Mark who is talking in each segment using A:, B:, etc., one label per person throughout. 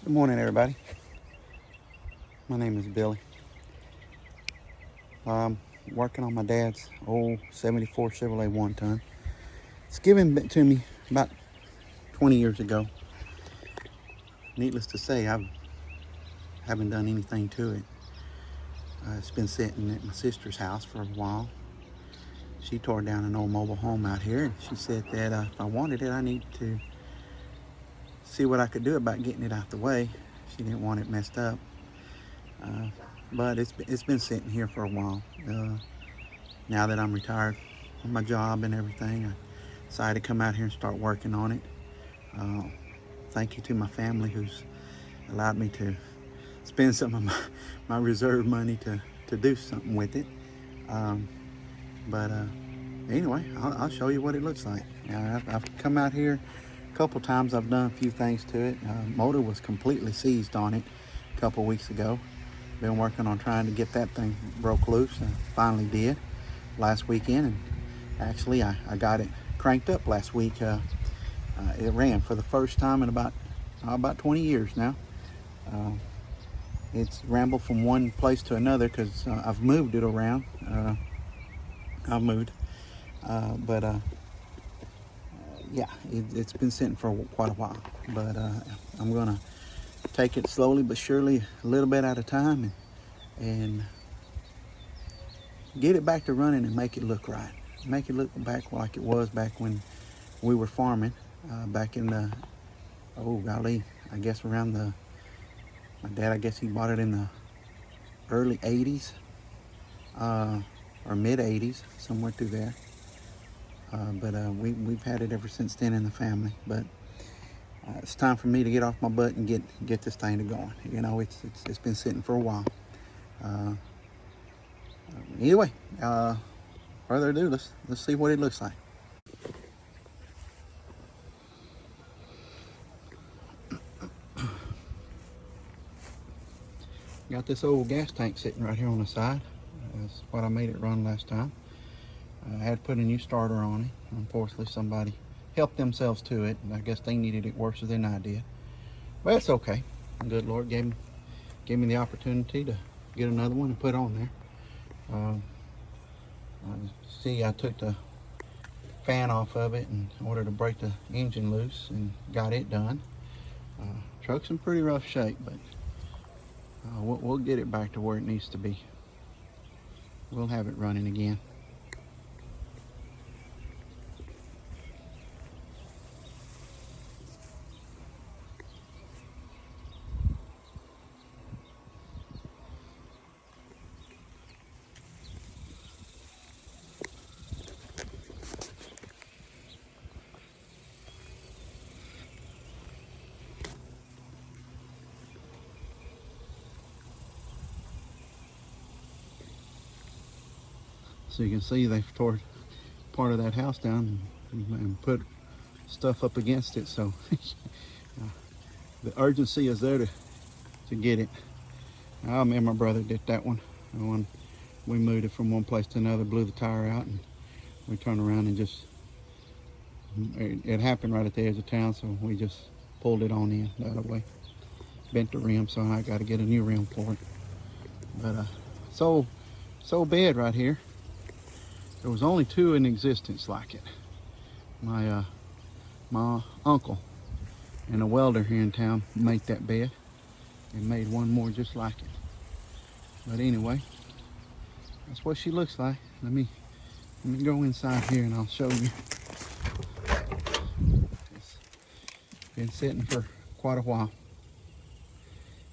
A: Good morning, everybody. My name is Billy. I'm working on my dad's old 74 Chevrolet one ton. It's given to me about 20 years ago. Needless to say, I haven't done anything to it. It's been sitting at my sister's house for a while. She tore down an old mobile home out here, and she said that if I wanted it, I needed to see what I could do about getting it out the way. She didn't want it messed up. But it's been sitting here for a while. Now that I'm retired from my job and everything, I decided to come out here and start working on it. Uh, Thank you to my family who's allowed me to spend some of my reserve money to do something with it. Um, but anyway, I'll show you what it looks like. I've come out here a couple times. I've done a few things to it. Motor was completely seized on it a couple weeks ago. Been working on trying to get that thing broke loose. Finally did last weekend, and actually I got it cranked up last week. It ran for the first time in about 20 years now. Uh, it's rambled from one place to another because I've moved it around. I've moved, but yeah, it's been sitting for quite a while. But I'm gonna take it slowly but surely, a little bit at a time, and get it back to running and make it look right. Make it look back like it was back when we were farming, back in the, oh golly, I guess around my dad, I guess he bought it in the early 80s, or mid 80s, somewhere through there. But we've had it ever since then in the family. But it's time for me to get off my butt and get this thing to going. You know, it's been sitting for a while. Uh, Anyway, further ado, let's see what it looks like. Got this old gas tank sitting right here on the side. That's what I made it run last time. I had put a new starter on it. Unfortunately, somebody helped themselves to it, and I guess they needed it worse than I did. But it's okay. The good Lord gave me the opportunity to get another one and put on there. See, I took the fan off of it in order to break the engine loose and got it done. Truck's in pretty rough shape, but we'll get it back to where it needs to be. We'll have it running again. So you can see they've tore part of that house down and put stuff up against it. So the urgency is there to get it. Me and my brother did that one. When we moved it from one place to another, blew the tire out, and we turned around and just, it happened right at the edge of town, so we just pulled it on in the other way. Bent the rim, so I got to get a new rim for it. But so bad right here. There was only two in existence like it. My uncle and a welder here in town made that bed and made one more just like it. But anyway, that's what she looks like. Let me go inside here and I'll show you. It's been sitting for quite a while.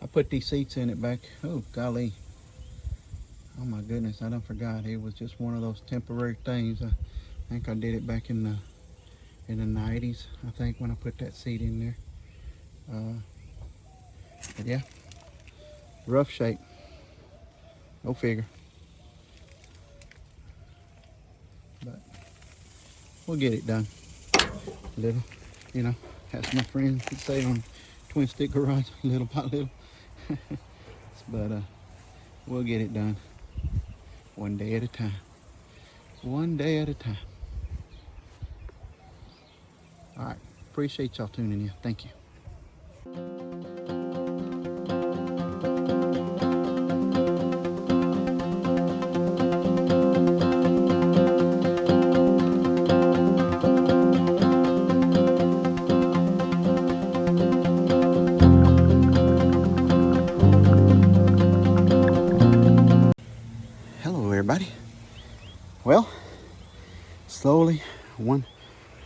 A: I put these seats in it back, oh golly, oh my goodness, I done forgot. It was just one of those temporary things. I think I did it back in the 90s, I think, when I put that seat in there. But yeah, rough shape, no figure. But we'll get it done. Little, you know, as my friends would say on Twin Stick Garage, little by little. But we'll get it done. One day at a time. One day at a time. All right. Appreciate y'all tuning in. Thank you.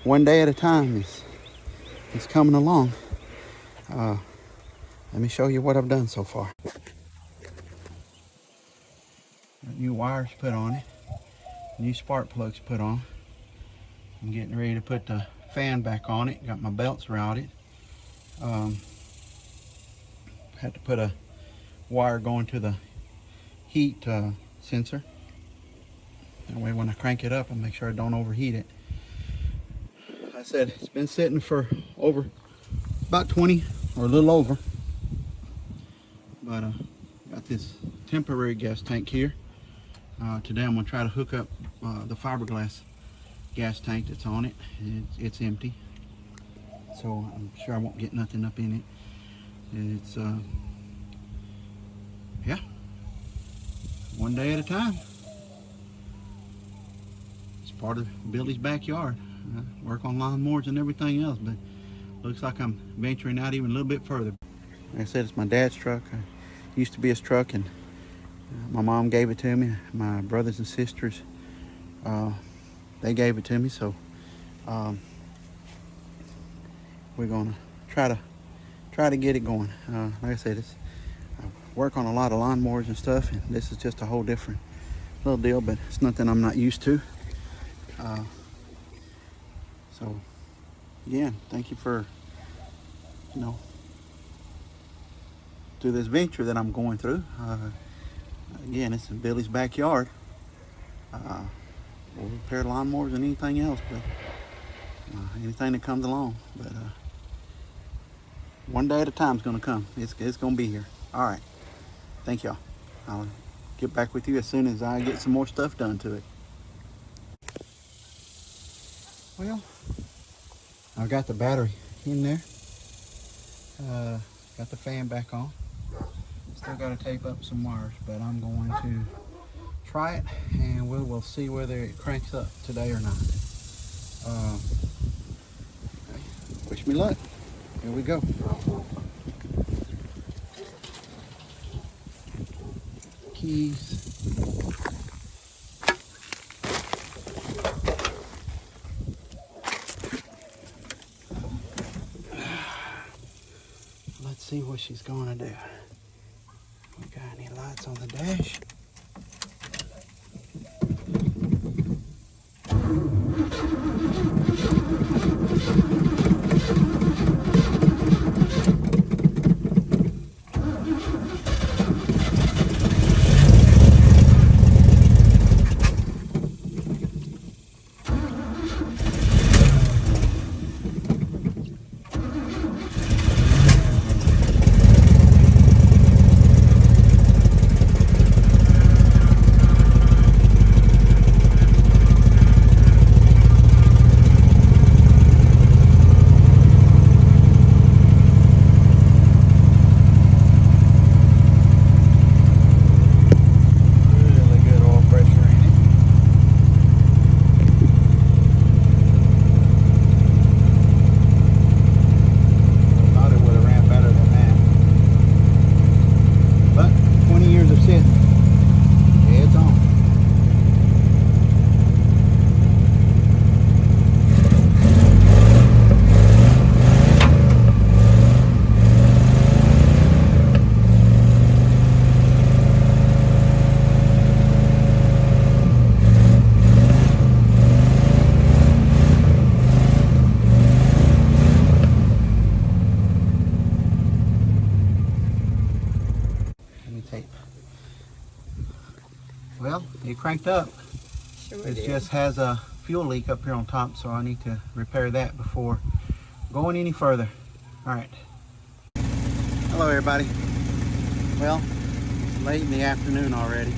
A: one day at a time is coming along. Let me show you what I've done so far. Got new wires put on it, new spark plugs put on. I'm getting ready to put the fan back on it. Got my belts routed. Had to put a wire going to the heat sensor. That way when I crank it up, I'll make sure I don't overheat it. Like I said, it's been sitting for over about 20 or a little over. But got this temporary gas tank here. Today I'm going to try to hook up the fiberglass gas tank that's on it. It's empty, so I'm sure I won't get nothing up in it. It's yeah, one day at a time. It's part of Billy's backyard. Work on lawnmowers and everything else, but looks like I'm venturing out even a little bit further. Like I said, it's my dad's truck. It used to be his truck, and my mom gave it to me. My brothers and sisters, they gave it to me. So we're gonna try to get it going. Like I said, I work on a lot of lawnmowers and stuff, and this is just a whole different little deal. But it's nothing I'm not used to. So again, thank you for through this venture that I'm going through. Again, it's in Billy's backyard. We'll repair lawnmowers and anything else, but anything that comes along. But one day at a time is going to come. It's going to be here. All right. Thank y'all. I'll get back with you as soon as I get some more stuff done to it. Well, I've got the battery in there. Got the fan back on. Still got to tape up some wires, but I'm going to try it, and we'll see whether it cranks up today or not. Okay. Wish me luck. Here we go. Keys. Let's see what she's going to do. We got any lights on the dash? Well, it cranked up. Sure it just has a fuel leak up here on top, so I need to repair that before going any further. All right. Hello, everybody. Well, it's late in the afternoon already,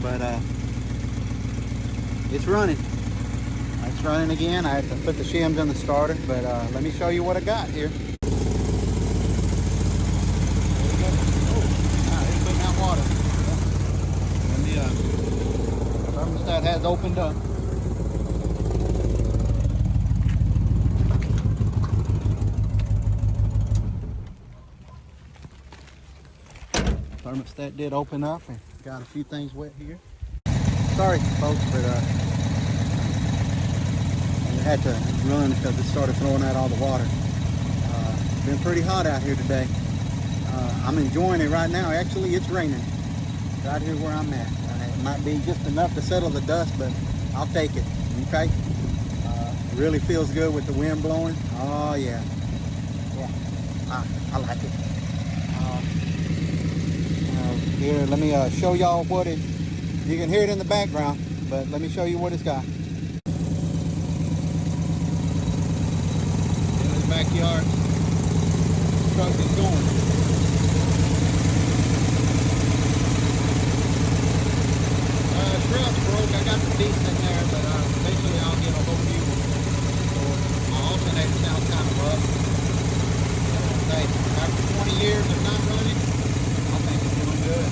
A: but it's running. It's running again. I had to put the shims in the starter, but let me show you what I got here. Thermostat has opened up. Thermostat did open up and got a few things wet here. Sorry folks, but had to run because it started throwing out all the water. It's been pretty hot out here today. I'm enjoying it right now. Actually, it's raining right here where I'm at. It might be just enough to settle the dust, but I'll take it. Okay. Really feels good with the wind blowing. Oh yeah. Yeah, I like it. Here, let me show y'all what it. You can hear it in the background, but let me show you what it's got. In his backyard, truck is going. Shroud's broke. I got the piece in there, but basically I'll get a whole new one. My alternator's now kind of rough. Hey, after 20 years of not running, I think it's doing good.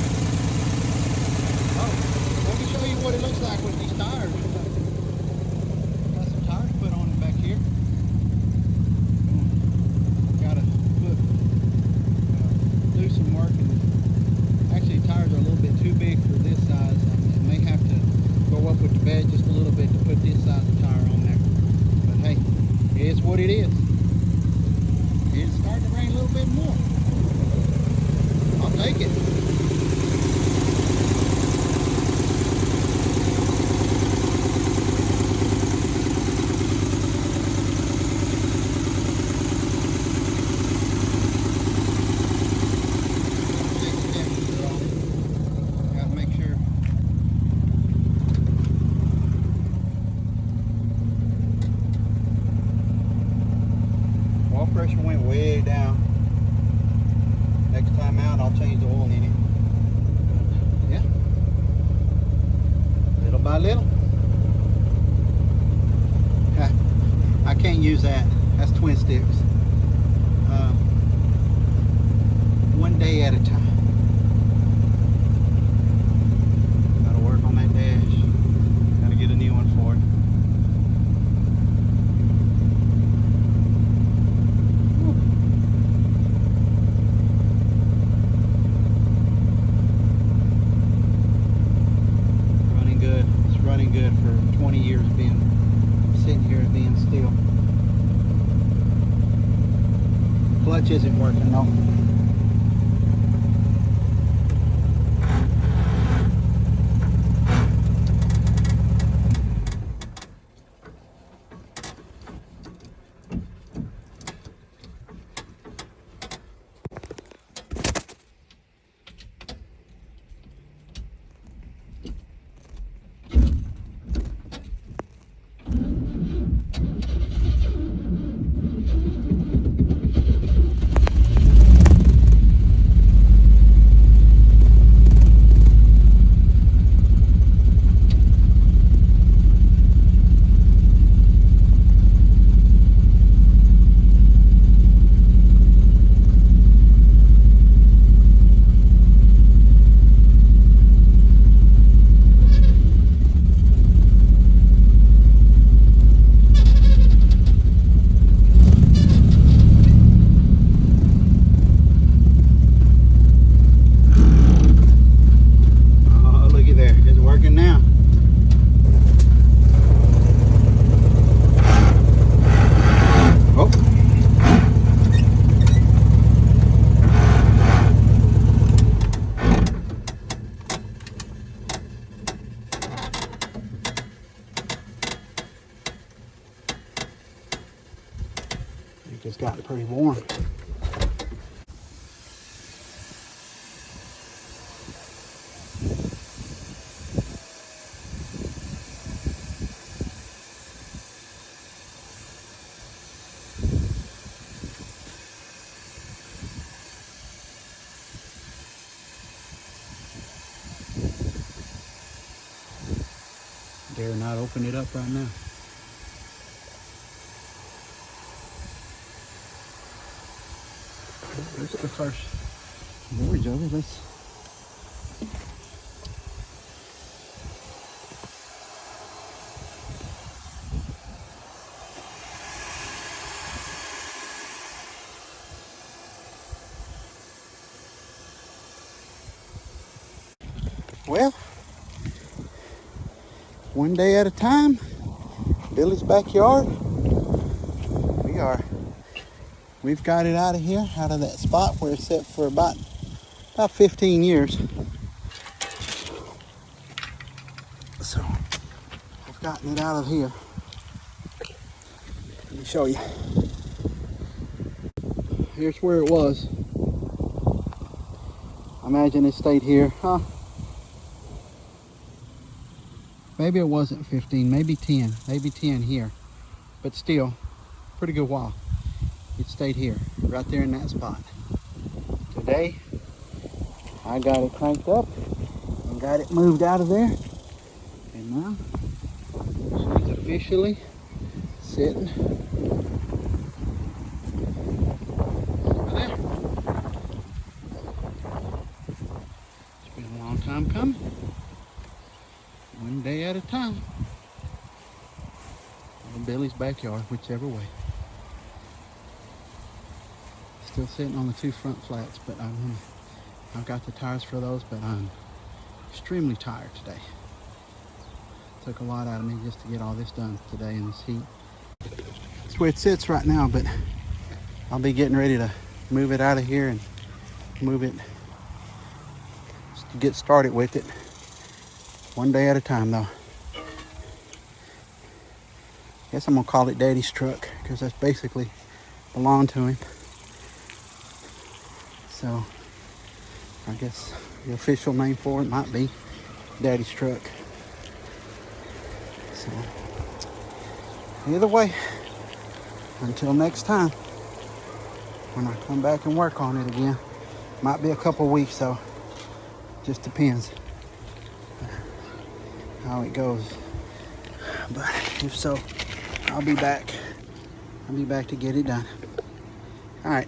A: Oh, let me show you what it looks like with these tires. Got some tires put on it back here. Gotta do some work, and actually tires are a little bit too big for this size. I may have to go up with the bed just a little bit to put this size of tire on there. But hey, it's what it is. It's starting to rain a little bit more. I'll take it. Gotta make sure. Oil pressure went way down. Next time out, I'll change the oil in it. Yeah. Little by little. I can't use that. That's twin sticks. One day at a time. Gotta work on that dash. Gotta get a new one for it. Running good for 20 years being sitting here and being still. Clutch isn't working though. It just got pretty warm. Dare not open it up right now. There's the first voyage of it. Let's. Well, one day at a time. Billy's backyard. We've got it out of here, out of that spot where it's set for about 15 years. So I've gotten it out of here. Let me show you. Here's where it was. I imagine it stayed here. Maybe it wasn't 15, maybe 10 here. But still, pretty good while. It stayed here, right there in that spot. Today, I got it cranked up and got it moved out of there. And now, she's officially sitting over there. It's been a long time coming. One day at a time. In Billy's backyard, whichever way. Still sitting on the 2 front flats, but I've got the tires for those, but I'm extremely tired today. Took a lot out of me just to get all this done today in this heat. That's where it sits right now, but I'll be getting ready to move it out of here and move it, get started with it. One day at a time though. Guess I'm gonna call it Daddy's truck because that's basically belonged to him. So I guess the official name for it might be Daddy's truck. So either way, until next time, when I come back and work on it again, might be a couple weeks though. Just depends how it goes. But if so, I'll be back. I'll be back to get it done. All right,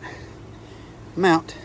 A: I'm out.